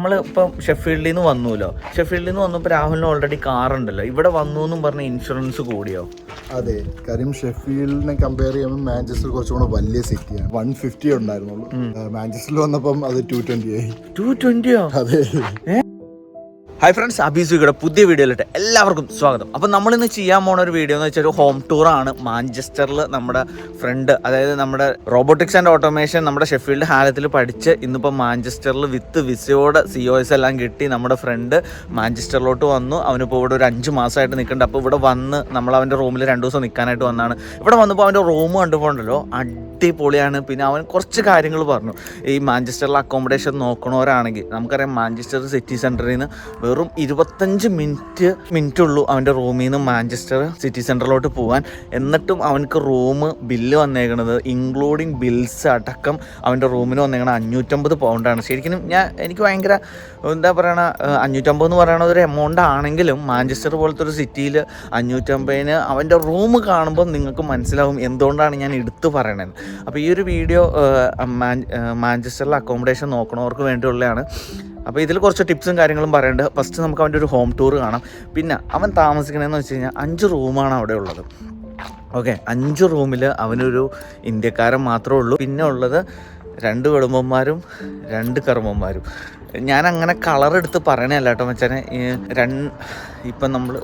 നമ്മളിപ്പം ഷെഫീൽഡിൽ നിന്ന് വന്നുല്ലോ. ഷെഫീൽഡിൽ നിന്ന് വന്നപ്പോൾ രാഹുലിന് ഓൾറെഡി കാറുണ്ടല്ലോ. ഇവിടെ വന്നു എന്നും പറഞ്ഞ ഇൻഷുറൻസ് കൂടിയോ? അതെ, കാര്യം ഷെഫീൽഡിനെ കമ്പയർ ചെയ്യുമ്പോൾ മാഞ്ചസ്റ്റർ കുറച്ചുകൂടെ വലിയ സിറ്റിയാണ്. 150 ഉണ്ടായിരുന്നുള്ളൂ. മാഞ്ചസ്റ്ററിൽ വന്നപ്പം അത് 220 ആയി. 220? അതെ. ഹായ് ഫ്രണ്ട്സ്, അബീസുയുടെ പുതിയ വീഡിയോയിലിട്ട് എല്ലാവർക്കും സ്വാഗതം. അപ്പം നമ്മളിന്ന് ചെയ്യാൻ പോണ ഒരു വീഡിയോ എന്ന് വെച്ചാൽ ഒരു ഹോം ടൂറാണ്. മാഞ്ചസ്റ്ററിൽ നമ്മുടെ ഫ്രണ്ട്, അതായത് നമ്മുടെ റോബോട്ടിക്സ് ആൻഡ് ഓട്ടോമേഷൻ നമ്മുടെ ഷെഫീൽഡ് ഹാലത്തിൽ പഠിച്ച് ഇന്നിപ്പോൾ മാഞ്ചസ്റ്ററിൽ വിത്ത് വിസയോടെ COS എല്ലാം കിട്ടി നമ്മുടെ ഫ്രണ്ട് മാഞ്ചസ്റ്ററിലോട്ട് വന്നു. അവനിപ്പോൾ ഇവിടെ ഒരു 5 മാസമായിട്ട് നിൽക്കുന്നുണ്ട്. അപ്പോൾ ഇവിടെ വന്ന് നമ്മൾ അവൻ്റെ റൂമിൽ 2 ദിവസം നിൽക്കാനായിട്ട് വന്നതാണ്. ഇവിടെ വന്നപ്പോൾ അവൻ്റെ റൂം കണ്ടുപോകണ്ടല്ലോ, അടിപൊളിയാണ്. പിന്നെ അവൻ കുറച്ച് കാര്യങ്ങൾ പറഞ്ഞു. ഈ മാഞ്ചസ്റ്ററിൽ അക്കോമഡേഷൻ നോക്കണവരാണെങ്കിൽ നമുക്കറിയാം, മാഞ്ചസ്റ്റർ സിറ്റി സെൻറ്ററിൽ നിന്ന് വെറും 25 മിനിറ്റ് ഉള്ളൂ അവൻ്റെ റൂമിൽ നിന്ന് മാഞ്ചസ്റ്റർ സിറ്റി സെൻറ്ററിലോട്ട് പോകാൻ. എന്നിട്ടും അവനക്ക് റൂം ബില്ല് വന്നേക്കണത് ഇൻക്ലൂഡിങ് ബിൽസ് അടക്കം അവൻ്റെ റൂമിന് വന്നേക്കണത് 550 പൗണ്ടാണ്. ശരിക്കും എനിക്ക് ഭയങ്കര എന്താ പറയണ, 550 എന്ന് പറയണ ഒരു എമൗണ്ട് ആണെങ്കിലും മാഞ്ചസ്റ്റർ പോലത്തെ ഒരു സിറ്റിയിൽ 550 അവൻ്റെ റൂം കാണുമ്പോൾ നിങ്ങൾക്ക് മനസ്സിലാവും എന്തുകൊണ്ടാണ് ഞാൻ എടുത്തു പറയണത്. അപ്പോൾ ഈ ഒരു വീഡിയോ മാഞ്ചസ്റ്ററിൽ അക്കോമഡേഷൻ നോക്കണവർക്ക് വേണ്ടിയുള്ളതാണ്. അപ്പോൾ ഇതിൽ കുറച്ച് ടിപ്സും കാര്യങ്ങളും പറയുന്നുണ്ട്. ഫസ്റ്റ് നമുക്ക് അവൻ്റെ ഒരു ഹോം ടൂർ കാണാം. പിന്നെ അവൻ താമസിക്കണമെന്ന് വെച്ച് കഴിഞ്ഞാൽ 5 റൂമാണ് അവിടെ ഉള്ളത്. ഓക്കെ, 5 റൂമിൽ അവനൊരു ഇന്ത്യക്കാരൻ മാത്രമേ ഉള്ളൂ. പിന്നെ ഉള്ളത് 2 വെളുമ്പന്മാരും 2 കറുമ്പന്മാരും. ഞാൻ അങ്ങനെ കളറെടുത്ത് പറയണല്ല കേട്ടോ മച്ചാനെ. ഇപ്പം നമ്മൾ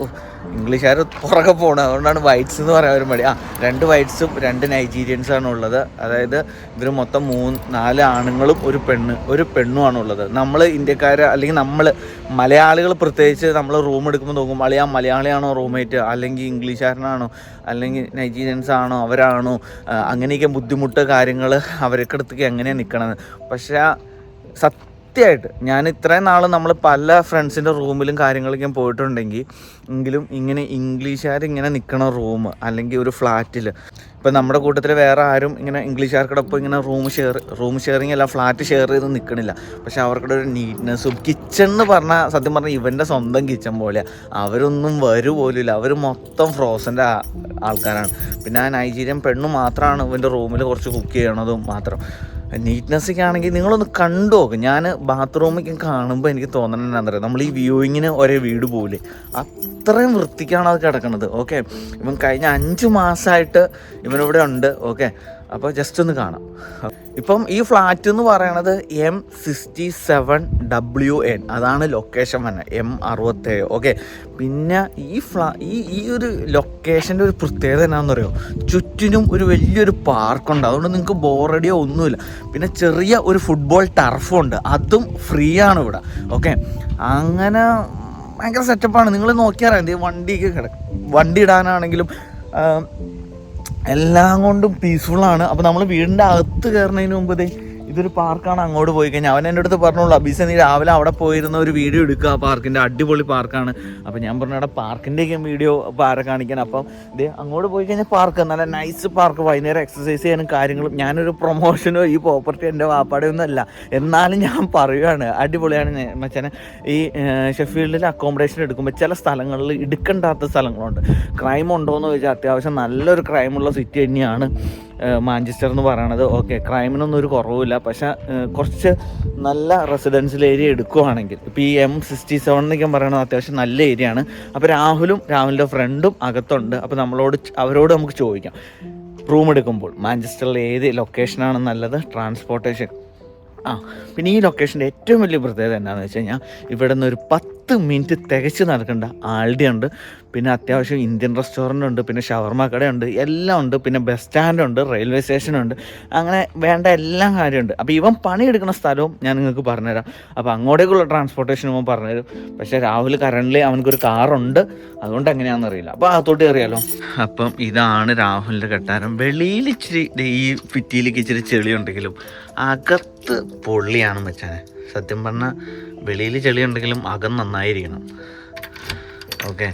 ഇംഗ്ലീഷുകാർ പുറകെ പോകണം, അതുകൊണ്ടാണ് വൈറ്റ്സ് എന്ന് പറയാൻ ഒരു മടി. 2 വൈറ്റ്സും 2 നൈജീരിയൻസാണ് ഉള്ളത്. അതായത് ഇവർ മൊത്തം 4 ആണുങ്ങളും ഒരു പെണ്ണുമാണ് ഉള്ളത്. നമ്മൾ ഇന്ത്യക്കാർ അല്ലെങ്കിൽ നമ്മൾ മലയാളികൾ പ്രത്യേകിച്ച് നമ്മൾ റൂം എടുക്കുമ്പോൾ നോക്കും, മലയാളിയാണോ റൂംമേറ്റ്, അല്ലെങ്കിൽ ഇംഗ്ലീഷുകാരനാണോ, അല്ലെങ്കിൽ നൈജീരിയൻസ് ആണോ, അവരാണോ, അങ്ങനെയൊക്കെ ബുദ്ധിമുട്ട് കാര്യങ്ങൾ അവരൊക്കെ അടുത്തേക്ക് എങ്ങനെയാണ് നിൽക്കണത്. പക്ഷേ സത്യമായിട്ട് ഞാൻ ഇത്രയും നാൾ നമ്മൾ പല ഫ്രണ്ട്സിൻ്റെ റൂമിലും കാര്യങ്ങളൊക്കെ പോയിട്ടുണ്ടെങ്കിലും ഇങ്ങനെ ഇംഗ്ലീഷുകാരിങ്ങനെ നിൽക്കണ റൂം അല്ലെങ്കിൽ ഒരു ഫ്ലാറ്റിൽ, ഇപ്പം നമ്മുടെ കൂട്ടത്തിൽ വേറെ ആരും ഇങ്ങനെ ഇംഗ്ലീഷുകാർക്കിടൊപ്പം ഇങ്ങനെ റൂം ഷെയറിങ് അല്ല, ഫ്ലാറ്റ് ഷെയർ ചെയ്ത് നിൽക്കണില്ല. പക്ഷെ അവർക്കിടെ ഒരു നീറ്റ്നെസ്സും കിച്ചൺ എന്ന് പറഞ്ഞാൽ സത്യം പറഞ്ഞാൽ ഇവൻ്റെ സ്വന്തം കിച്ചൺ പോലെ. അവരൊന്നും വരുപോലില്ല, അവർ മൊത്തം ഫ്രോസൻ്റെ ആൾക്കാരാണ്. പിന്നെ ആ നൈജീരിയൻ പെണ്ണ് മാത്രമാണ് ഇവൻ്റെ റൂമിൽ കുറച്ച് കുക്ക് ചെയ്യണതും മാത്രം. നീറ്റ്നെസ്സൊക്കെ ആണെങ്കിൽ നിങ്ങളൊന്ന് കണ്ടു നോക്കും. ഞാൻ ബാത്റൂമൊക്കെ കാണുമ്പോൾ എനിക്ക് തോന്നണത് എന്താ പറയുക, നമ്മൾ ഈ വ്യൂയിങ്ങിന് ഒരേ വീട് പോകില്ലേ, അത്രയും വൃത്തിക്കാണ് അത് കിടക്കുന്നത്. ഓക്കെ, ഇവൻ കഴിഞ്ഞ 5 മാസമായിട്ട് ഇവനിവിടെ ഉണ്ട്. ഓക്കെ, അപ്പോൾ ജസ്റ്റ് ഒന്ന് കാണാം. ഇപ്പം ഈ ഫ്ലാറ്റ് എന്ന് പറയണത് M67WN, അതാണ് ലൊക്കേഷൻ തന്നെ, M67. ഓക്കെ, പിന്നെ ഈ ഒരു ലൊക്കേഷൻ്റെ ഒരു പ്രത്യേകത എന്നാണെന്ന് പറയുമോ, ചുറ്റിനും ഒരു വലിയൊരു പാർക്കുണ്ട്. അതുകൊണ്ട് നിങ്ങൾക്ക് ബോറടിയോ ഒന്നുമില്ല. പിന്നെ ചെറിയ ഒരു ഫുട്ബോൾ ടർഫും ഉണ്ട്, അതും ഫ്രീ ആണ് ഇവിടെ. ഓക്കെ, അങ്ങനെ ഭയങ്കര സെറ്റപ്പാണ്. നിങ്ങൾ നോക്കിയാൽ വണ്ടി ഇടാനാണെങ്കിലും എല്ലാം കൊണ്ടും പീസ്ഫുള്ളാണ്. അപ്പോൾ നമ്മൾ വീടിൻ്റെ അകത്ത് കയറുന്നതിന് മുമ്പ് ഇതൊരു പാർക്കാണ്. അങ്ങോട്ട് പോയി കഴിഞ്ഞാൽ അവൻ എൻ്റെ അടുത്ത് പറഞ്ഞോളൂ, അബീസ നീ രാവിലെ അവിടെ പോയിരുന്ന ഒരു വീഡിയോ എടുക്കുക, ആ പാർക്കിൻ്റെ അടിപൊളി പാർക്കാണ്. അപ്പോൾ ഞാൻ പറഞ്ഞു അവിടെ പാർക്കിൻ്റെയൊക്കെ വീഡിയോ അപ്പോൾ ആരെ കാണിക്കാൻ. അപ്പം അങ്ങോട്ട് പോയി കഴിഞ്ഞാൽ പാർക്ക് നല്ല നൈസ് പാർക്ക്, വൈകുന്നേരം എക്സസൈസ് ചെയ്യാനും കാര്യങ്ങളും. ഞാനൊരു പ്രൊമോഷനോ ഈ പ്രോപ്പർട്ടി എൻ്റെ വാപ്പാടെ ഒന്നും അല്ല, എന്നാലും ഞാൻ പറയുകയാണ് അടിപൊളിയാണ്. മച്ചാനെ ഈ ഷെഫീൽഡിൽ അക്കോമഡേഷൻ എടുക്കുമ്പോൾ ചില സ്ഥലങ്ങളിൽ എടുക്കേണ്ടാത്ത സ്ഥലങ്ങളുണ്ട്. ക്രൈം ഉണ്ടോയെന്ന് ചോദിച്ചാൽ അത്യാവശ്യം നല്ലൊരു ക്രൈമുള്ള സിറ്റി തന്നെയാണ് മാഞ്ചസ്റ്റർ എന്ന് പറയണത്. ഓക്കെ, ക്രൈമിനൊന്നും ഒരു കുറവില്ല. പക്ഷേ കുറച്ച് നല്ല റെസിഡൻഷ്യൽ ഏരിയ എടുക്കുകയാണെങ്കിൽ, ഇപ്പോൾ ഈ M67 എന്നൊക്കെ പറയണത് അത്യാവശ്യം നല്ല ഏരിയ ആണ്. അപ്പോൾ രാഹുലിൻ്റെ ഫ്രണ്ടും അകത്തുണ്ട്. അപ്പോൾ അവരോട് നമുക്ക് ചോദിക്കാം, റൂം എടുക്കുമ്പോൾ മാഞ്ചസ്റ്ററിൽ ഏത് ലൊക്കേഷനാണ് നല്ലത്, ട്രാൻസ്പോർട്ടേഷൻ. പിന്നെ ഈ ലൊക്കേഷൻ്റെ ഏറ്റവും വലിയ പ്രത്യേകത എന്താണെന്ന് വെച്ച് കഴിഞ്ഞാൽ ഇവിടെ നിന്ന് ഒരു 10 മിനിറ്റ് തികച്ച് നടക്കേണ്ട ആൾഡി ഉണ്ട്. പിന്നെ അത്യാവശ്യം ഇന്ത്യൻ റെസ്റ്റോറൻ്റ് ഉണ്ട്, പിന്നെ ഷവർമ കടയുണ്ട്, എല്ലാം ഉണ്ട്. പിന്നെ ബസ് സ്റ്റാൻഡുണ്ട്, റെയിൽവേ സ്റ്റേഷനുണ്ട്, അങ്ങനെ വേണ്ട എല്ലാ കാര്യമുണ്ട്. അപ്പോൾ ഇവൻ പണിയെടുക്കുന്ന സ്ഥലവും ഞാൻ നിങ്ങൾക്ക് പറഞ്ഞുതരാം. അപ്പോൾ അങ്ങോട്ടേക്കുള്ള ട്രാൻസ്പോർട്ടേഷൻ ഇവൻ പറഞ്ഞുതരും. പക്ഷേ രാഹുൽ കറൻ്റ് അവനക്കൊരു കാറുണ്ട്, അതുകൊണ്ട് എങ്ങനെയാണെന്ന് അറിയില്ല. അപ്പോൾ അകത്തോട്ട് അറിയാലോ. അപ്പം ഇതാണ് രാഹുലിൻ്റെ കെട്ടാരം. വെളിയിൽ ഇച്ചിരി ഈ ഭിത്തിയിലേക്ക് ഇച്ചിരി ചെളിയുണ്ടെങ്കിലും അകത്ത് പൊള്ളിയാണ് വെച്ചാൽ. സത്യം പറഞ്ഞാൽ വെളിയിൽ ചെളിയുണ്ടെങ്കിലും അകം നന്നായിരിക്കണം. ഓക്കെ,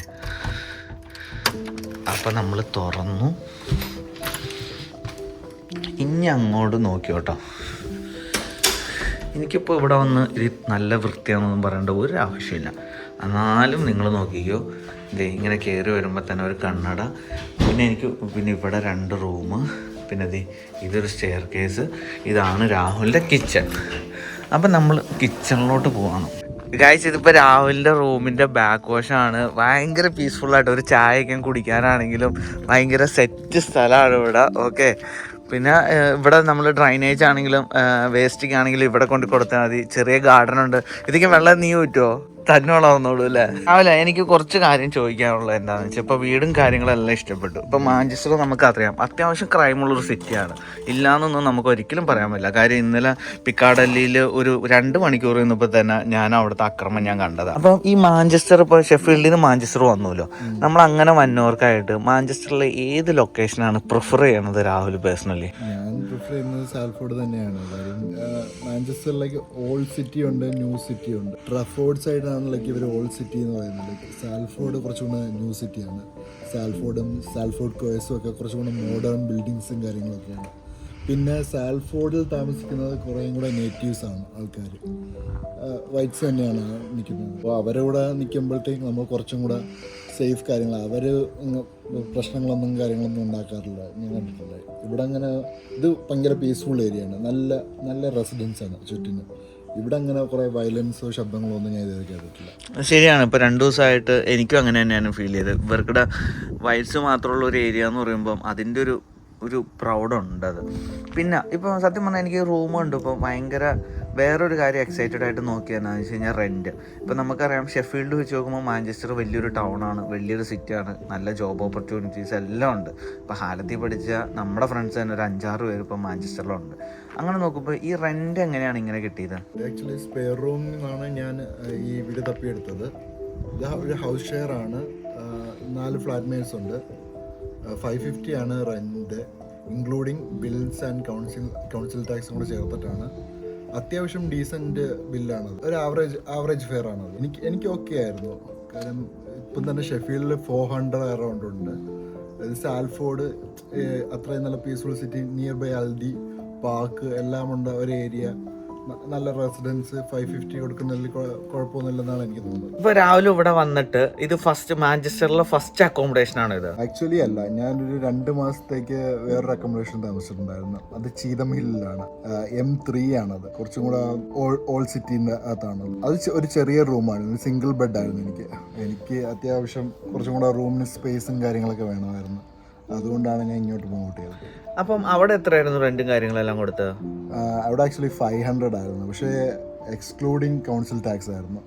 അപ്പം നമ്മൾ തുറന്നു. ഇനി അങ്ങോട്ട് നോക്കിയോട്ടോ. എനിക്കിപ്പോൾ ഇവിടെ വന്ന് ഇത് നല്ല വൃത്തിയാണെന്നൊന്നും പറയേണ്ട ഒരു ആവശ്യമില്ല. എന്നാലും നിങ്ങൾ നോക്കിക്കോ, ഇങ്ങനെ കയറി വരുമ്പോൾ തന്നെ ഒരു കണ്ണട. പിന്നെ ഇവിടെ 2 റൂം, പിന്നെ ഇതൊരു സ്റ്റെയർ കേസ്. ഇതാണ് രാഹുലിൻ്റെ കിച്ചൺ. അപ്പം നമ്മൾ കിച്ചണിലോട്ട് പോവാണ് ഗൈസ്. ഇതിപ്പോൾ രാഹുലിൻ്റെ റൂമിൻ്റെ ബാക്ക് വാഷാണ്. ഭയങ്കര പീസ്ഫുള്ളായിട്ട് ഒരു ചായയൊക്കെ കുടിക്കാനാണെങ്കിലും ഭയങ്കര സെറ്റ് സ്ഥലമാണ് ഇവിടെ. ഓക്കെ, പിന്നെ ഇവിടെ നമ്മൾ ഡ്രൈനേജ് ആണെങ്കിലും വേസ്റ്റിംഗ് ആണെങ്കിലും ഇവിടെ കൊണ്ട് കൊടുത്താൽ മതി. ചെറിയ ഗാർഡൻ ഉണ്ട്. ഇതൊക്കെ വെള്ളം നീ പറ്റുമോ? തന്നെ വളർന്നോളൂ അല്ലേ? രാവിലെ എനിക്ക് കുറച്ച് കാര്യം ചോദിക്കാനുള്ളത് എന്താണെന്ന് വെച്ചാൽ ഇപ്പോൾ വീടും കാര്യങ്ങളെല്ലാം ഇഷ്ടപ്പെട്ടു. ഇപ്പോൾ മാഞ്ചസ്റ്റർ നമുക്കറിയാം അത്യാവശ്യം ക്രൈമുള്ളൊരു സിറ്റിയാണ്, ഇല്ലയെന്നൊന്നും നമുക്ക് ഒരിക്കലും പറയാൻ പറ്റില്ല. കാര്യം ഇന്നലെ പിക്കാഡല്ലിയിൽ ഒരു 2 മണിക്കൂർ നിന്നപ്പോൾ തന്നെ ഞാൻ അവിടുത്തെ അക്രമം ഞാൻ കണ്ടതാണ്. അപ്പം ഈ മാഞ്ചസ്റ്റർ ഇപ്പോൾ ഷെഫീൽഡിൽ നിന്ന് മാഞ്ചസ്റ്റർ വന്നല്ലോ, നമ്മൾ അങ്ങനെ വന്നവർക്കായിട്ട് മാഞ്ചസ്റ്ററിലെ ഏത് ലൊക്കേഷനാണ് പ്രിഫർ ചെയ്യണത് രാഹുൽ പേഴ്സണലി? ഞാൻ പ്രിഫർ ചെയ്യുന്നത് സാൽഫോർഡ് തന്നെയാണ്. കാര്യം മാഞ്ചസ്റ്ററിലേക്ക് ഓൾഡ് സിറ്റി ഉണ്ട്, ന്യൂ സിറ്റി ഉണ്ട്. ട്രഫോർഡ് സൈഡാണ് ലൈക്ക് ഇവർ ഓൾഡ് സിറ്റി എന്ന് പറയുന്നത്. ലൈക്ക് സാൽഫോർഡ് കുറച്ചുകൂടെ ന്യൂ സിറ്റിയാണ്. സാൽഫോർഡ് കോയസും ഒക്കെ കുറച്ചുകൂടെ മോഡേൺ ബിൽഡിങ്സും കാര്യങ്ങളൊക്കെയാണ്. പിന്നെ സാൽഫോർഡിൽ താമസിക്കുന്നത് കുറേയും കൂടെ നേറ്റീവ്സ് ആണ് ആൾക്കാർ, വൈറ്റ്സ് തന്നെയാണ് നിൽക്കുന്നത്. അപ്പോൾ അവരുടെ കൂടെ നിൽക്കുമ്പോഴത്തേക്ക് നമ്മൾ കുറച്ചും കൂടെ സേഫ് കാര്യങ്ങൾ, അവർ കാര്യങ്ങളൊന്നും ഉണ്ടാക്കാറില്ല, ഞാൻ കണ്ടിട്ടില്ല. ഇവിടെ അങ്ങനെ ഇത് ഭയങ്കര പീസ്ഫുൾ ഏരിയയാണ്, നല്ല റെസിഡൻസാണ് ചുറ്റിനും. ഇവിടെ അങ്ങനെ കുറേ വയലൻസോ ശബ്ദങ്ങളോ ഒന്നും ഞാൻ ഇതുവരെ കേട്ടിട്ടില്ല. ശരിയാണ്. ഇപ്പോൾ 2 ദിവസമായിട്ട് എനിക്കും അങ്ങനെ തന്നെയാണ് ഫീൽ ചെയ്തത്. ഇവർക്കിടെ വൈറ്റ്സ് മാത്രമുള്ള ഒരു ഏരിയ എന്ന് പറയുമ്പം അതിൻ്റെ ഒരു പ്രൗഡുണ്ട് അത്. പിന്നെ ഇപ്പോൾ സത്യം പറഞ്ഞാൽ എനിക്ക് റൂമുണ്ട്. ഇപ്പോൾ ഭയങ്കര വേറൊരു കാര്യം എക്സൈറ്റഡ് ആയിട്ട് നോക്കിയതെന്നു വെച്ച് കഴിഞ്ഞാൽ റെൻറ്റ്. ഇപ്പോൾ നമുക്കറിയാം ഷെഫീൽഡ് വെച്ച് നോക്കുമ്പോൾ മാഞ്ചസ്റ്റർ വലിയൊരു ടൗണാണ്, വലിയൊരു സിറ്റിയാണ്, നല്ല ജോബ് ഓപ്പർച്യൂണിറ്റീസ് എല്ലാം ഉണ്ട്. ഇപ്പോൾ ഹാലത്തിൽ പഠിച്ച നമ്മുടെ ഫ്രണ്ട്സ് തന്നെ ഒരു 5-6 പേര് ഇപ്പോൾ മാഞ്ചസ്റ്ററിലുണ്ട്. അങ്ങനെ നോക്കുമ്പോൾ ഈ റെൻറ്റ് എങ്ങനെയാണ് ഇങ്ങനെ കിട്ടിയത്? ആക്ച്വലി സ്പെയർ റൂമിൽ നിന്നാണ് ഞാൻ ഈ വീട് തപ്പിയെടുത്തത്. ഇത് ഒരു ഹൗസ് ഷെയർ ആണ്, 4 ഫ്ലാറ്റ്മേറ്റ്സ് ഉണ്ട്. 550 ആണ് rent, including bills and council ടാക്സും കൂടെ ചേർത്തിട്ടാണ്. അത്യാവശ്യം ഡീസൻറ്റ് ബില്ലാണത്. ഒരു ആവറേജ് ഫെയർ ആണത്. എനിക്ക് ഓക്കെ ആയിരുന്നു. കാരണം ഇപ്പം തന്നെ ഷെഫീൽഡിൽ 400 അറൗണ്ട് ഉണ്ട്. സാൽഫോർഡ് അത്രയും നല്ല peaceful city, nearby Aldi park എല്ലാം ഉണ്ട്, ഒരു ഏരിയ, നല്ല റെസിഡൻസ്. 550 കൊടുക്കുന്നതിൽ കുഴപ്പമൊന്നുമില്ലെന്നാണ് എനിക്ക് തോന്നുന്നത്. ഇപ്പോൾ രാവിലെ ഇവിടെ വന്നിട്ട് ഇത് മാഞ്ചസ്റ്ററിലെ ഫസ്റ്റ് അക്കോമഡേഷൻ ആണ് ഇത്? ആക്ച്വലി അല്ല, ഞാനൊരു 2 മാസത്തേക്ക് വേറൊരു അക്കോമഡേഷൻ താമസിച്ചിട്ടുണ്ടായിരുന്നു. അത് ചീതം ഹില്ലിലാണ്, M3 ആണത്. കുറച്ചും കൂടെ ഓൾഡ് സിറ്റിൻ്റെ അകത്താണ്. അത് ഒരു ചെറിയ റൂമാണ്, ഒരു സിംഗിൾ ബെഡ് ആയിരുന്നു. എനിക്ക് അത്യാവശ്യം കുറച്ചും കൂടെ റൂമിന് സ്പേസും കാര്യങ്ങളൊക്കെ വേണമായിരുന്നു. അതുകൊണ്ടാണ് ഞാൻ ഇങ്ങോട്ട് പ്രൊമോട്ട് ചെയ്തത്. അപ്പം അവിടെ എത്രയായിരുന്നു റെന്റും കാര്യങ്ങളെല്ലാം കൊടുത്തത്? അവിടെ ആക്ച്വലി 500 ആയിരുന്നു, പക്ഷേ എക്സ്ക്ലൂഡിങ് കൗൺസിൽ ടാക്സ് ആയിരുന്നു,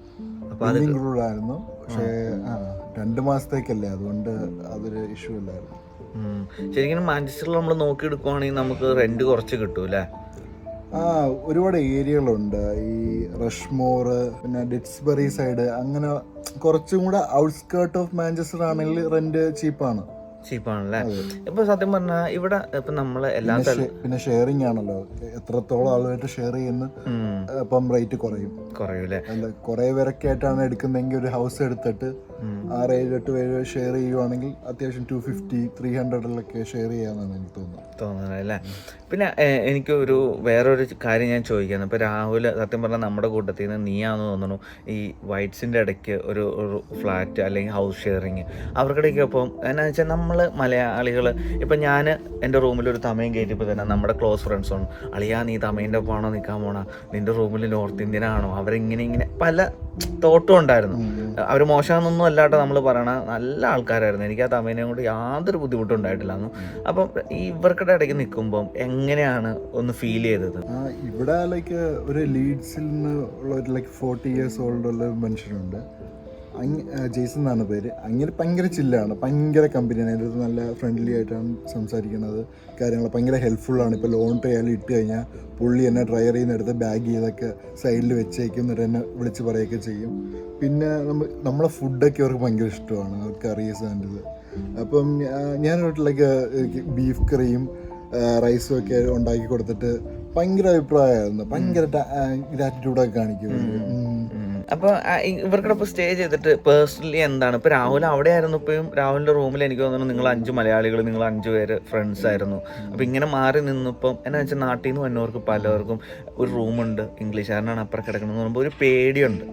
ഇൻക്ലൂഡ് ആയിരുന്നു. പക്ഷേ 2 മാസത്തേക്കല്ലേ, അതുകൊണ്ട് അതൊരു ഇഷ്യൂ അല്ലായിരുന്നു. ശരിക്കും മാഞ്ചസ്റ്ററിൽ നമ്മൾ നോക്കിയെടുക്കുവാണെങ്കിൽ നമുക്ക് റെന്റ് കുറച്ച് കിട്ടും അല്ലേ? ഒരുപാട് ഏരിയകളുണ്ട്. ഈ റഷ്മോർ, പിന്നെ ഡിറ്റ്സ്ബറി സൈഡ്, അങ്ങനെ കുറച്ചും കൂടെ ഔട്ട്സ്കേർട്ട് ഓഫ് മാഞ്ചസ്റ്റർ ആണെങ്കിൽ റെന്റ് ചീപ്പാണല്ലേ? ഇപ്പൊ സത്യം പറഞ്ഞാൽ ഇവിടെ ഇപ്പൊ നമ്മള് എല്ലാ പിന്നെ ഷെയറിംഗ് ആണല്ലോ, എത്രത്തോളം ആളുമായിട്ട് ഷെയർ ചെയ്യുന്ന അപ്പം റേറ്റ് കുറയൂല്ലേ? കുറെ പേരൊക്കെ ആയിട്ടാണ് എടുക്കുന്നതെങ്കിൽ ഒരു ഹൗസ് എടുത്തിട്ട് 6-7-8 പേര് ഷെയർ ചെയ്യുവാണെങ്കിൽ അത്യാവശ്യം 250-300 ഷെയർ ചെയ്യാന്നാണ് എനിക്ക് തോന്നുന്നത് അല്ലേ? പിന്നെ എനിക്ക് വേറൊരു കാര്യം ഞാൻ ചോദിക്കുന്നത്, ഇപ്പൊ രാഹുൽ സത്യം പറഞ്ഞാൽ നമ്മുടെ കൂട്ടത്തിൽ നിന്ന് നീയാന്ന് തോന്നുന്നു ഈ വൈറ്റ്സിന്റെ ഇടയ്ക്ക് ഒരു ഫ്ലാറ്റ് അല്ലെങ്കിൽ ഹൗസ് ഷെയറിങ് അവർക്കിടയ്ക്ക്. അപ്പം എന്നാ വെച്ചാൽ നമ്മൾ മലയാളികൾ, ഇപ്പം ഞാൻ എൻ്റെ റൂമിൽ ഒരു തമയം കയറ്റിയപ്പോൾ തന്നെ നമ്മുടെ ക്ലോസ് ഫ്രണ്ട്സാണ്, അളിയാ നീ തമേൻ്റെ ഒപ്പമാണോ നിൽക്കാൻ പോണ, നിൻ്റെ റൂമിൽ നോർത്ത് ഇന്ത്യൻ ആണോ, അവരിങ്ങനെ പല തോട്ടും ഉണ്ടായിരുന്നു. അവർ മോശമാണെന്നൊന്നും അല്ലാട്ടോ നമ്മൾ പറയണ, നല്ല ആൾക്കാരായിരുന്നു. എനിക്ക് ആ തമേനെ കൊണ്ട് യാതൊരു ബുദ്ധിമുട്ടും ഉണ്ടായിട്ടില്ലായിരുന്നു. അപ്പം ഇവർക്കിടെ ഇടയ്ക്ക് നിൽക്കുമ്പം എങ്ങനെയാണ് ഒന്ന് ഫീൽ ചെയ്തത്? ഇവിടെ ലൈക്ക് ഒരു ലീഡ്സിൽ നിന്ന് ഉള്ള ഒരു 40 years ഓൾഡ് ഉള്ള ഒരു മനുഷ്യനുണ്ട്, ജെയ്സൺ എന്നാണ് പേര്. അങ്ങനെ ഭയങ്കര ചില്ലാണ്, ഭയങ്കര കമ്പനിയാണ്. എൻ്റെ അടുത്ത് നല്ല ഫ്രണ്ട്ലി ആയിട്ടാണ് സംസാരിക്കുന്നത്, കാര്യങ്ങൾ ഭയങ്കര ഹെൽപ്ഫുള്ളാണ്. ഇപ്പോൾ ലോണ്ടറി ആയാലും ഇട്ട് കഴിഞ്ഞാൽ പുള്ളി എന്നെ ഡ്രയർ ചെയ്യുന്നെടുത്ത് ബാഗ് ചെയ്തൊക്കെ സൈഡിൽ വെച്ചേക്കും, എന്നിട്ട് എന്നെ വിളിച്ച് പറയുകയൊക്കെ ചെയ്യും. പിന്നെ നമ്മളെ ഫുഡൊക്കെ അവർക്ക് ഭയങ്കര ഇഷ്ടമാണ്, കറീസ് ആൻഡ് ഇത്. അപ്പം ഞാൻ വീട്ടിലേക്ക് ബീഫ് കറിയും റൈസും ഒക്കെ ഉണ്ടാക്കി കൊടുത്തിട്ട് ഭയങ്കര അഭിപ്രായമായിരുന്നു, ഭയങ്കര ഗ്രാറ്റിറ്റ്യൂഡൊക്കെ കാണിക്കും. അപ്പോൾ ഇവർക്കിടപ്പോൾ സ്റ്റേ ചെയ്തിട്ട് പേഴ്സണലി എന്താണ് ഇപ്പോൾ രാഹുൽ അവിടെ ആയിരുന്നു, ഇപ്പം രാഹുലിൻ്റെ റൂമിൽ എനിക്ക് തോന്നുന്നു നിങ്ങൾ 5 മലയാളികൾ, നിങ്ങൾ 5 പേര് ഫ്രണ്ട്സ് ആയിരുന്നു. അപ്പോൾ ഇങ്ങനെ മാറി നിന്നിപ്പം എന്നാ വെച്ചാൽ നാട്ടിൽ നിന്ന് വന്നവർക്ക് പലർക്കും ഒരു റൂമുണ്ട്, ഇംഗ്ലീഷുകാരനാണ് അപ്പുറം കിടക്കണമെന്ന് പറയുമ്പോൾ ഒരു പേടിയുണ്ട്.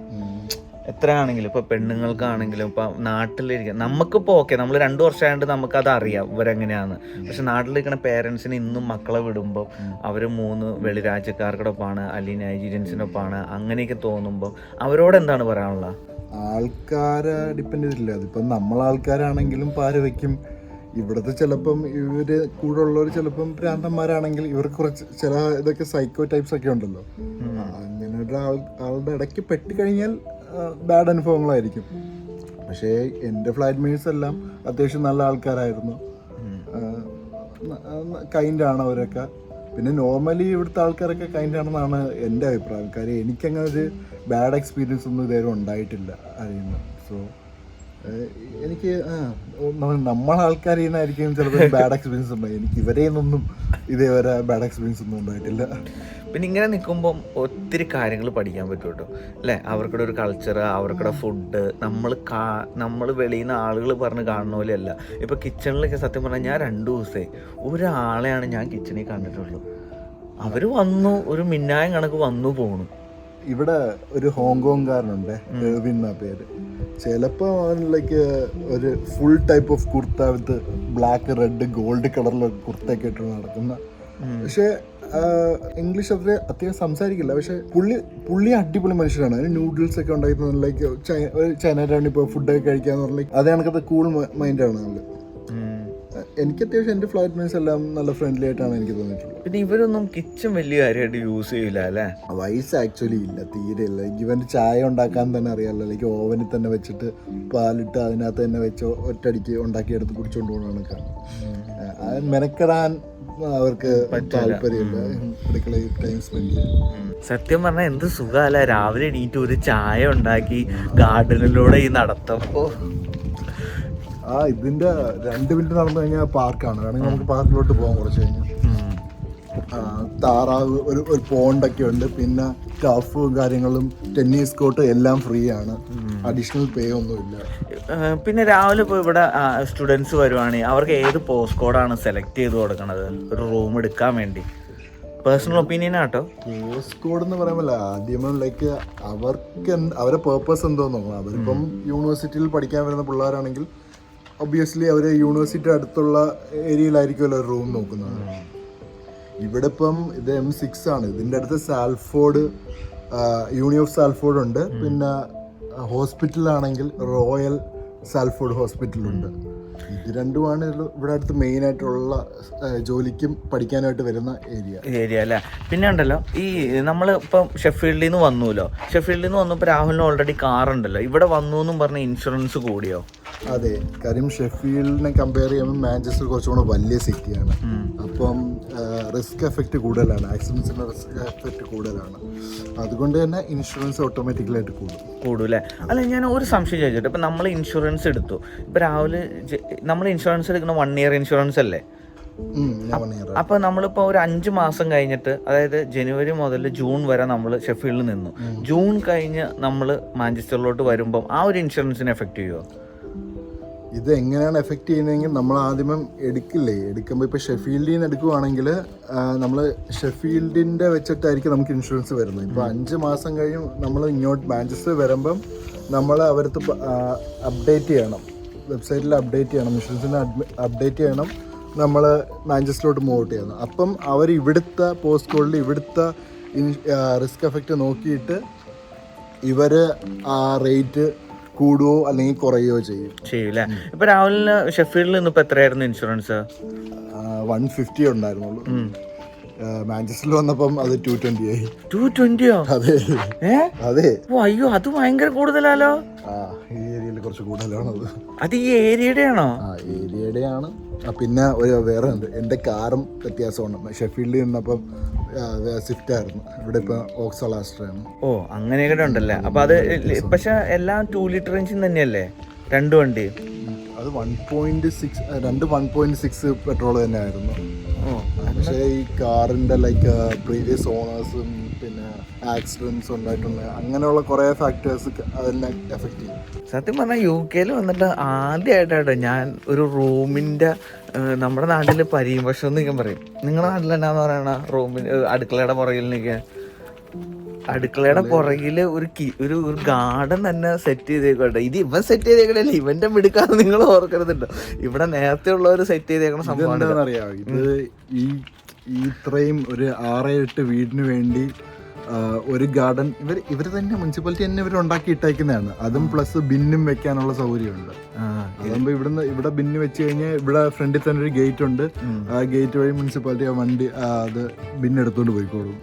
എത്രയാണെങ്കിലും ഇപ്പോൾ പെണ്ണുങ്ങൾക്കാണെങ്കിലും ഇപ്പോൾ നാട്ടിലിരിക്കുക നമുക്കിപ്പോൾ ഓക്കെ നമ്മൾ 2 വർഷമായിട്ട് നമുക്കത് അറിയാം ഇവരെങ്ങനെയാണ്. പക്ഷെ നാട്ടിലിരിക്കുന്ന പേരൻസിന് ഇന്നും മക്കളെ വിടുമ്പോൾ അവർ 3 വെളിരാജ്യക്കാർക്കൊപ്പമാണ് അല്ലെങ്കിൽ നൈജീരിയൻസിനൊപ്പമാണ് അങ്ങനെയൊക്കെ തോന്നുമ്പോൾ അവരോട് എന്താണ് പറയാനുള്ളത്? ആൾക്കാരെ ഡിപ്പെൻഡ് ചെയ്തിട്ടില്ല. അതിപ്പം നമ്മളാൾക്കാരാണെങ്കിലും പാര വയ്ക്കും. ഇവിടുത്തെ ചിലപ്പം ഇവര് കൂടെ ഉള്ളവർ ചിലപ്പം ഭ്രാന്തന്മാരാണെങ്കിൽ ഇവർക്ക് കുറച്ച് ചില ഇതൊക്കെ സൈക്കോ ടൈപ്സ് ഒക്കെ ഉണ്ടല്ലോ. അങ്ങനെ ആളുടെ ഇടയ്ക്ക് പെട്ടുകഴിഞ്ഞാൽ ബാഡ് അനുഭവങ്ങളായിരിക്കും. പക്ഷേ എൻ്റെ ഫ്ലാറ്റ്മേറ്റ്സ് എല്ലാം അത്യാവശ്യം നല്ല ആൾക്കാരായിരുന്നു. കൈൻഡാണ് അവരൊക്കെ. പിന്നെ നോർമലി ഇവിടുത്തെ ആൾക്കാരൊക്കെ കൈൻഡാണെന്നാണ് എൻ്റെ അഭിപ്രായം. കാര്യം എനിക്കങ്ങനെ ഒരു ബാഡ് എക്സ്പീരിയൻസ് ഒന്നും ഇതുവരെ ഉണ്ടായിട്ടില്ല അറിയുന്നു. സോ എനിക്ക് നമ്മളാൾക്കാരിൽ നിന്നായിരിക്കും ചിലപ്പോൾ ബാഡ് എക്സ്പീരിയൻസ് ഉണ്ടായി. എനിക്ക് ഇവരെ നിന്നൊന്നും ഇതേവരെ ബാഡ് എക്സ്പീരിയൻസ് ഒന്നും ഉണ്ടായിട്ടില്ല. പിന്നെ ഇങ്ങനെ നിൽക്കുമ്പം ഒത്തിരി കാര്യങ്ങൾ പഠിക്കാൻ പറ്റും കേട്ടോ അല്ലേ. അവർക്കിടെ ഒരു കൾച്ചർ, അവർക്കിടെ ഫുഡ്, നമ്മൾ വെളിയിൽ നിന്ന് ആളുകൾ പറഞ്ഞ് കാണുന്ന പോലെയല്ല. ഇപ്പോൾ കിച്ചണിലൊക്കെ സത്യം പറഞ്ഞാൽ ഞാൻ 2 ദിവസമായി ഒരാളെയാണ് ഞാൻ കിച്ചണിൽ കണ്ടിട്ടുള്ളൂ. അവർ വന്നു ഒരു മിന്നായം കണക്ക് വന്നു പോണു. ഇവിടെ ഒരു ഹോങ്കോങ്കാരനുണ്ട്, എർവിൻ എന്നാ പേര്. ചിലപ്പോൾ അവനിലേക്ക് ഒരു full type of kurta with black red gold കളറിലെ കുർത്തയൊക്കെ ഇട്ട് നടക്കുന്ന. പക്ഷേ ഇംഗ്ലീഷ് അത്യാവശ്യം സംസാരിക്കില്ല. പക്ഷെ പുള്ളി അടിപൊളി മനുഷ്യനാണ്. അതിന് നൂഡിൽസ് ഒക്കെ ഉണ്ടാക്കി ലൈക്ക് ചൈന ടൗണിൽ ഇപ്പോൾ ഫുഡൊക്കെ കഴിക്കാന്ന് പറഞ്ഞാൽ അതേ കണക്കത്തെ കൂൾ മൈൻഡാണ് ആള്. എനിക്ക് അത്യാവശ്യം എൻ്റെ ഫ്ലാറ്റ്മേറ്റ്സ് എല്ലാം നല്ല ഫ്രണ്ട്ലി ആയിട്ടാണ് എനിക്ക് തോന്നിയിട്ടുള്ളത്. പിന്നെ ഇവരൊന്നും കിച്ചൺ വലിയ കാര്യമായിട്ട് യൂസ് ചെയ്യില്ല അല്ലേ? വയസ്സ് ആക്ച്വലി ഇല്ല, തീരെ ഇല്ല. ഇവൻ്റെ ചായ ഉണ്ടാക്കാൻ തന്നെ അറിയാമല്ലോ. ലൈക്ക് ഓവനിൽ തന്നെ വെച്ചിട്ട് പാലിട്ട് അതിനകത്ത് തന്നെ വെച്ച് ഒറ്റയടിക്ക് ഉണ്ടാക്കിയെടുത്ത് കുടിച്ചുകൊണ്ട് പോകുന്നതൊക്കെ. അത് മെനക്കെടാൻ അവർക്ക് താല്പര്യമില്ല. അടുക്കളയിൽ ടൈം സ്പെൻഡ് ചെയ്യാൻ. സത്യം പറഞ്ഞാൽ എന്ത് സുഖമല്ല, രാവിലെ എണീറ്റ് ഒരു ചായ ഉണ്ടാക്കി ഗാർഡനിലൂടെ ഈ നടത്തപ്പോ. ഇതിന്റെ 2 മിനിറ്റ് നടന്നു കഴിഞ്ഞാൽ പാർക്കാണ്. വേണമെങ്കിൽ നമുക്ക് പാർക്കിലോട്ട് പോകാം കുറച്ച് കഴിഞ്ഞാൽ. താറാവ്, ഒരു പോണ്ടൊക്കെ ഉണ്ട്. പിന്നെ ടഫും കാര്യങ്ങളും ടെന്നീസ് കോർട്ട് എല്ലാം ഫ്രീ ആണ്. അഡീഷണൽ പേ ഒന്നുമില്ല. പിന്നെ രാവിലെ ഇപ്പോൾ ഇവിടെ സ്റ്റുഡൻസ് വരുവാണെങ്കിൽ അവർക്ക് ഏത് പോസ്റ്റ് കോഡാണ് സെലക്ട് ചെയ്ത് കൊടുക്കണത് ഒരു റൂം എടുക്കാൻ വേണ്ടി? പേഴ്സണൽ ഒപ്പീനിയൻ ആട്ടോ. പോസ്റ്റ് കോഡ് എന്ന് പറയുമ്പോൾ ആദ്യമേ ലൈക്ക് അവരെ പേർപ്പസ് എന്തോന്ന് നോക്കണം. അവരിപ്പം യൂണിവേഴ്സിറ്റിയിൽ പഠിക്കാൻ വരുന്ന പിള്ളേരാണെങ്കിൽ ഒബ്വിയസ്ലി അവർ യൂണിവേഴ്സിറ്റി അടുത്തുള്ള ഏരിയയിലായിരിക്കുമല്ലോ ഒരു റൂം നോക്കുന്നത്. ഇവിടെ ഇപ്പം ഇത് M6 ആണ്. ഇതിൻ്റെ അടുത്ത് സാൽഫോർഡ്, യൂണി ഓഫ് സാൽഫോർഡ് ഉണ്ട്. പിന്നെ ഹോസ്പിറ്റലാണെങ്കിൽ റോയൽ സാൽഫോർഡ് ഹോസ്പിറ്റലുണ്ട്. ഇത് രണ്ടുമാണ് ഇവിടെ അടുത്ത് മെയിൻ ആയിട്ടുള്ള ജോലിക്കും പഠിക്കാനായിട്ട് വരുന്ന ഏരിയ അല്ലേ. പിന്നെ ഉണ്ടല്ലോ ഈ നമ്മൾ ഇപ്പം ഷെഫീൽഡിൽ നിന്ന് വന്നുല്ലോ. ഷെഫീൽഡിൽ നിന്ന് വന്നപ്പോൾ രാഹുലിന് ഓൾറെഡി കാറുണ്ടല്ലോ. ഇവിടെ വന്നു എന്നും പറഞ്ഞ ഇൻഷുറൻസ് കൂടിയോ? അതെ, കാര്യം ഷെഫീൽഡിനെ കമ്പയർ ചെയ്യുമ്പോൾ മാഞ്ചസ്റ്റർ കുറച്ചുകൂടെ വലിയ സിറ്റിയാണ്. അപ്പം റിസ്ക് എഫക്റ്റ് കൂടുതലാണ്, ആക്സിഡൻസിൻ്റെ റിസ്ക് എഫക്റ്റ് കൂടുതലാണ്. അതുകൊണ്ട് തന്നെ ഇൻഷുറൻസ് ഓട്ടോമാറ്റിക്കലായിട്ട് കൂടും അല്ലേ. അല്ല, ഞാൻ ഒരു സംശയം ചോദിച്ചിട്ട്, ഇപ്പം നമ്മൾ ഇൻഷുറൻസ് എടുത്തു. ഇപ്പം രാവിലെ നമ്മൾ ഇൻഷുറൻസ് എടുക്കുന്ന 1 ഇയർ ഇൻഷുറൻസ് അല്ലേ? അപ്പോൾ നമ്മളിപ്പോൾ ഒരു 5 മാസം കഴിഞ്ഞിട്ട്, അതായത് ജനുവരി മുതൽ ജൂൺ വരെ നമ്മൾ ഷെഫീൽഡിൽ നിന്നു. ജൂൺ കഴിഞ്ഞ് നമ്മൾ മാഞ്ചസ്റ്ററിലോട്ട് വരുമ്പം ആ ഒരു ഇൻഷുറൻസിനെ എഫക്റ്റ് ചെയ്യുമോ? ഇത് എങ്ങനെയാണ് എഫക്റ്റ് ചെയ്യുന്നതെങ്കിൽ നമ്മൾ ആദ്യമേ എടുക്കുമ്പോൾ ഇപ്പോൾ ഷെഫീൽഡിൽ നിന്ന് എടുക്കുവാണെങ്കിൽ നമ്മൾ ഷെഫീൽഡിൻ്റെ വെച്ചിട്ടായിരിക്കും നമുക്ക് ഇൻഷുറൻസ് വരുന്നത്. ഇപ്പോൾ 5 മാസം കഴിഞ്ഞ് നമ്മൾ ഇങ്ങോട്ട് മാഞ്ചസ്റ്റർ വരുമ്പം നമ്മൾ അവരടുത്ത് അപ്ഡേറ്റ് ചെയ്യണം, വെബ്സൈറ്റിൽ അപ്ഡേറ്റ് ചെയ്യണം, ഇൻഷുറൻസിനെ അപ്ഡേറ്റ് ചെയ്യണം. നമ്മൾ മാഞ്ചസ്റ്ററിലോട്ട് മൂവ് ഔട്ട് ചെയ്യണം. അപ്പം അവർ ഇവിടുത്തെ പോസ്റ്റ് കോഡിൽ ഇവിടുത്തെ റിസ്ക് എഫക്റ്റ് നോക്കിയിട്ട് ഇവർ ആ റേറ്റ് കൂടുകയോ അല്ലെങ്കിൽ കുറയുകയോ ചെയ്യൂല്ലേ. ഇപ്പൊ രാഹുലിന് ഷെഫീൽഡിൽ നിന്ന് ഇപ്പൊ എത്രയായിരുന്നു ഇൻഷുറൻസ്? 150 ഉണ്ടായിരുന്നുള്ളൂ. മാഞ്ചസ്റ്ററിൽ വന്നപ്പം അത് 220 ആയി. 220? അതെ. അയ്യോ, അത് ഭയങ്കര കൂടുതലാലോ. ഈ ഏരിയയിൽ കുറച്ച് കൂടുതലാണത്. അത് ഈ ഏരിയയുടെ ആണോ? ഏരിയയുടെ ആണ്. പിന്നെ വേറെ ഉണ്ട്, എൻ്റെ കാറും വ്യത്യാസമുണ്ട്. ഷെഫീൽഡിൽ നിന്നപ്പം സ്വിഫ്റ്റ് ആയിരുന്നു, ഇവിടെ ഇപ്പൊ ഓക്സൽ ആസ്ട്രയാണ്. ഓ, അങ്ങനെയൊക്കെ ഉണ്ടല്ലേ. അപ്പൊ അത് പക്ഷെ എല്ലാം 2 ലിറ്റർ എഞ്ചിൻ തന്നെയല്ലേ 2 വണ്ടി? അത് 1.6 പെട്രോൾ തന്നെ ആയിരുന്നു. പക്ഷേ ഈ കാറിന്റെ ലൈക്ക് പ്രീവിയസ് ഓണേഴ്സും പിന്നെ ആക്സിഡൻസ് ഉണ്ടായിട്ടുണ്ട്, അങ്ങനെയുള്ള കുറേ ഫാക്ടേഴ്സ് അതിനെ എഫക്റ്റ് ചെയ്യും. സത്യം പറഞ്ഞാൽ UK വന്നിട്ട് ആദ്യമായിട്ടാട്ടോ ഞാൻ ഒരു റൂമിൻ്റെ, നമ്മുടെ നാട്ടിൽ പരീവശം എന്നൊക്കെ പറയും, നിങ്ങളുടെ നാട്ടിൽ എന്നാന്ന് പറയണ റൂമിന് അടുക്കളയുടെ പുറകിൽ നിൽക്കാൻ അടുക്കളയുടെ പുറകില് ഒരു ഗാർഡൻ തന്നെ സെറ്റ് ചെയ്തേക്കോട്ടെ. ഇത് ഇവൻ സെറ്റ് ചെയ്തേക്കണല്ലേ, ഇവന്റെ മിടുക്കാന്ന് നിങ്ങൾ ഓർക്കരുതുണ്ടോ. ഇവിടെ നേരത്തെ ഉള്ളവർ സെറ്റ് ചെയ്തേക്കണ സംഭവം എന്താണെന്നറിയാം, ഇത് ഈ ഇത്രയും ഒരു 6-8 വീടിന് വേണ്ടി ഒരു ഗാർഡൻ ഇവർ തന്നെ മുനിസിപ്പാലിറ്റി തന്നെ ഇവർ ഉണ്ടാക്കി ഇട്ടേക്കുന്നതാണ്. അതും പ്ലസ് ബിന്നും വെക്കാനുള്ള സൗകര്യമുണ്ട്. അതാകുമ്പോ ഇവിടെ ബിന്ന് വെച്ച് കഴിഞ്ഞാൽ ഇവിടെ ഫ്രണ്ടിൽ തന്നെ ഒരു ഗേറ്റ് ഉണ്ട്. ആ ഗേറ്റ് വഴി മുനിസിപ്പാലിറ്റി ആ വണ്ടി അത് ബിന്ന് എടുത്തോണ്ട് പോയിക്കോളും.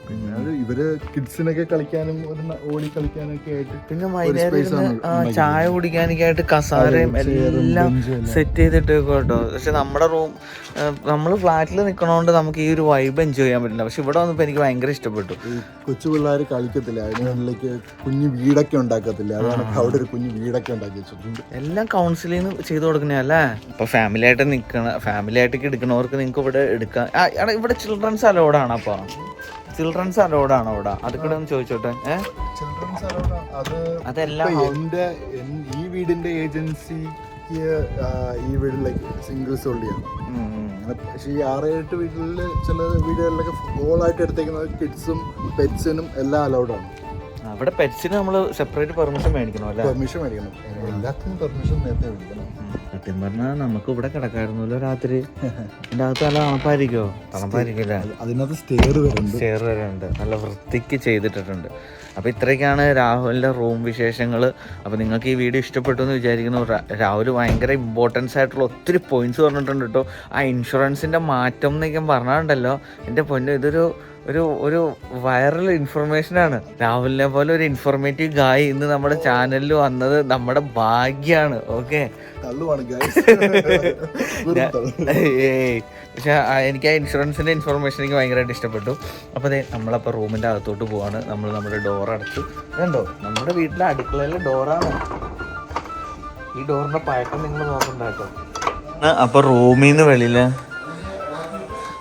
പിന്നെ ഇവര് കിഡ്സിനൊക്കെ കളിക്കാനും ഓടി കളിക്കാനൊക്കെ ആയിട്ട്, പിന്നെ ചായ കുടിക്കാനൊക്കെ ആയിട്ട് കസാരയും എല്ലാം സെറ്റ് ചെയ്തിട്ട് കേട്ടോ. പക്ഷെ നമ്മുടെ റൂം, നമ്മൾ ഫ്ലാറ്റിൽ നിൽക്കണോണ്ട് നമുക്ക് ഈ ഒരു വൈബ് എൻജോയ് ചെയ്യാൻ പറ്റില്ല. പക്ഷെ ഇവിടെ വന്നപ്പോൾ എനിക്ക് ഭയങ്കര ഇഷ്ടപ്പെട്ടു. കൊച്ചു പിള്ളേർ കളിക്കത്തില്ല, അതിനുള്ളിലേക്ക് കുഞ്ഞു വീടൊക്കെ ഉണ്ടാക്കത്തില്ല. അതാണ് അവിടെ ഒരു കുഞ്ഞു വീടൊക്കെ ഉണ്ടാക്കി വെച്ചിട്ടുണ്ട്. എല്ലാം കൗൺസിലിൽ നിന്ന് ചെയ്ത് കൊടുക്കണല്ലേ. ഇപ്പൊ ഫാമിലി ആയിട്ടൊക്കെ എടുക്കണവർക്ക് നിങ്ങൾക്ക് ഇവിടെ എടുക്കാം. ഇവിടെ ചിൽഡ്രൻസ് അലോഡാണ്. അപ്പൊ ചിൽഡ്രൻസ് അലോഡാണോ ഇവിടെ? അതൊക്കെ ഒന്ന് ചോദിച്ചോട്ടെ. ചിൽഡ്രൻസ് അലോഡ് അതെല്ലാം ഈ വീടിന്റെ ഏജൻസി ഈ വീട്ടിലേക്ക് സിംഗിൾസ് ഉള്ളിയാണ്. പക്ഷെ ഈ 6-8 വീട്ടില് ചില വീടുകളിലൊക്കെ ഓളായിട്ട് എടുത്തേക്കുന്നത് കിഡ്സും പെറ്റ്സിനും എല്ലാം അലൗഡാണ്. അവിടെ പെറ്റ്സിന് നമ്മൾ സെപ്പറേറ്റ് പെർമിഷൻ മേടിക്കണം അല്ലേ? പെർമിഷൻ മേടിക്കണം, എല്ലാത്തിനും പെർമിഷൻ നേരത്തെ മേടിക്കണം. സത്യം പറഞ്ഞാൽ നമുക്ക് ഇവിടെ കിടക്കായിരുന്നല്ലോ രാത്രി. ഇതിൻ്റെ അകത്ത് നല്ല തണുപ്പായിരിക്കോ? തണുപ്പായിരിക്കില്ല. അതിനകത്ത് സ്റ്റെയർ വരുന്നുണ്ട്, നല്ല വൃത്തിക്ക് ചെയ്തിട്ടുണ്ട്. അപ്പോൾ ഇത്രയൊക്കെയാണ് രാഹുലിൻ്റെ റൂം വിശേഷങ്ങൾ. അപ്പോൾ നിങ്ങൾക്ക് ഈ വീഡിയോ ഇഷ്ടപ്പെട്ടു എന്ന് വിചാരിക്കുന്നു. രാഹുൽ ഭയങ്കര ഇമ്പോർട്ടൻസ് ആയിട്ടുള്ള ഒത്തിരി പോയിന്റ്സ് പറഞ്ഞിട്ടുണ്ട് കേട്ടോ. ആ ഇൻഷുറൻസിൻ്റെ മാറ്റം എന്നൊക്കെ പറഞ്ഞിട്ടുണ്ടല്ലോ, എൻ്റെ പൊന്നു, ഒരു വൈറൽ ഇൻഫർമേഷനാണ്. രാഹുലിനെ പോലെ ഒരു ഇൻഫോർമേറ്റീവ് ഗായ് ഇന്ന് നമ്മുടെ ചാനലിൽ വന്നത് നമ്മുടെ ഭാഗ്യമാണ്. ഓക്കെ, പക്ഷെ എനിക്ക് ആ ഇൻഷുറൻസിൻ്റെ ഇൻഫർമേഷൻ എനിക്ക് ഭയങ്കരമായിട്ട് ഇഷ്ടപ്പെട്ടു. അപ്പോൾ അതെ, നമ്മളപ്പോൾ റൂമിൻ്റെ അകത്തോട്ട് പോവാണ്. നമ്മൾ നമ്മുടെ ഡോർ അടച്ചു. ഇതുണ്ടോ, നമ്മുടെ വീട്ടിലെ അടുക്കളയിലെ ഡോറാണ്. ഈ ഡോറിൻ്റെ പഴക്കം നിങ്ങൾ നോക്കണ്ട കേട്ടോ. അപ്പോൾ റൂമിൽ നിന്ന് വെളിയിൽ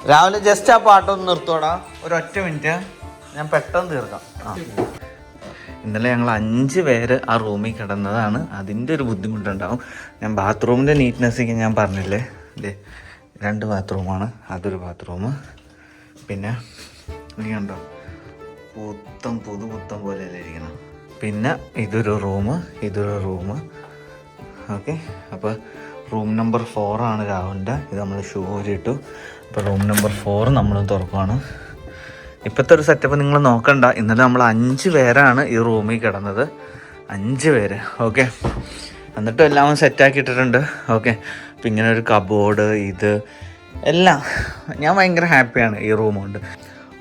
രാവിലെ ജസ്റ്റ് ആ പാട്ടൊന്ന് നിർത്തോടാ, ഒരൊറ്റ മിനിറ്റ്, ഞാൻ പെട്ടെന്ന് തീർക്കാം. ഇന്നലെ ഞങ്ങൾ 5 പേര് ആ റൂമിൽ കിടന്നതാണ്. അതിൻ്റെ ഒരു ബുദ്ധിമുട്ടുണ്ടാവും. ഞാൻ ബാത്റൂമിൻ്റെ നീറ്റ്നെസ്സൊക്കെ ഞാൻ പറഞ്ഞില്ലേ, ഇല്ലേ 2 ബാത്റൂമാണ്. അതൊരു ബാത്റൂം. പിന്നെ നീ കണ്ടോ, പുതുപുത്തം പോലെയല്ലേ ഇരിക്കണം. പിന്നെ ഇതൊരു റൂം. ഓക്കെ, അപ്പോൾ റൂം നമ്പർ 4 ആണ് രാഹുലിൻ്റെ. ഇത് നമ്മൾ ഷൂ ഇട്ടു. അപ്പോൾ റൂം നമ്പർ 4 നമ്മൾ തുറക്കുവാണ്. ഇപ്പോഴത്തെ ഒരു സെറ്റപ്പ് നിങ്ങൾ നോക്കണ്ട. ഇന്നലെ നമ്മൾ 5 പേരാണ് ഈ റൂമിൽ കിടന്നത്. 5 പേര്. ഓക്കെ, എന്നിട്ടും എല്ലാം സെറ്റാക്കിയിട്ടിട്ടുണ്ട്. ഓക്കെ, അപ്പം ഇങ്ങനെ ഒരു കബോർഡ്, ഇത് എല്ലാം ഞാൻ ഭയങ്കര ഹാപ്പിയാണ് ഈ റൂം കൊണ്ട്.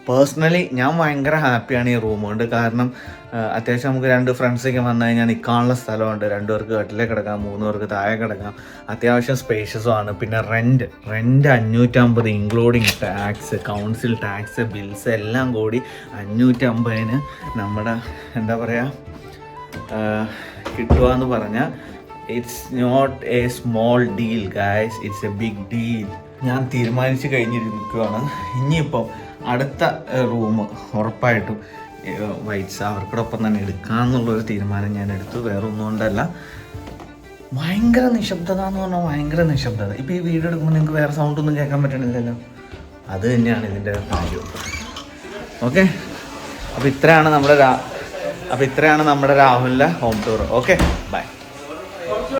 പേഴ്സണലി ഞാൻ ഭയങ്കര ഹാപ്പിയാണ് ഈ റൂം കൊണ്ട്. കാരണം അത്യാവശ്യം നമുക്ക് 2 ഫ്രണ്ട്സൊക്കെ വന്നു കഴിഞ്ഞാൽ നിൽക്കാനുള്ള സ്ഥലമുണ്ട്. 2 പേർക്ക് കട്ടിലേ കിടക്കാം, 3 പേർക്ക് താഴെ കിടക്കാം. അത്യാവശ്യം സ്പേഷ്യസുമാണ്. പിന്നെ rent 550 including tax, council tax, bills എല്ലാം കൂടി 550-ന് നമ്മുടെ എന്താ പറയുക കിട്ടുക എന്ന് പറഞ്ഞാൽ it's not a small deal guys, it's a big deal. ഞാൻ തീരുമാനിച്ച് കഴിഞ്ഞിരിക്കുകയാണ്. ഇനിയിപ്പം അടുത്ത റൂം ഉറപ്പായിട്ടും വൈറ്റ്സ് അവർക്കോടൊപ്പം തന്നെ എടുക്കാമെന്നുള്ളൊരു തീരുമാനം ഞാൻ എടുത്തു. വേറെ ഒന്നും കൊണ്ടല്ല, ഭയങ്കര നിശബ്ദത എന്ന് പറഞ്ഞാൽ ഭയങ്കര നിശബ്ദത. ഇപ്പോൾ ഈ വീഡിയോ എടുക്കുമ്പോൾ നിങ്ങൾക്ക് വേറെ സൗണ്ടൊന്നും കേൾക്കാൻ പറ്റണില്ലല്ലോ. അത് തന്നെയാണ് ഇതിൻ്റെ കാര്യം. ഓക്കെ, അപ്പോൾ ഇത്രയാണ് നമ്മുടെ രാഹുലിൻ്റെ ഹോം ടൂർ. Okay, by.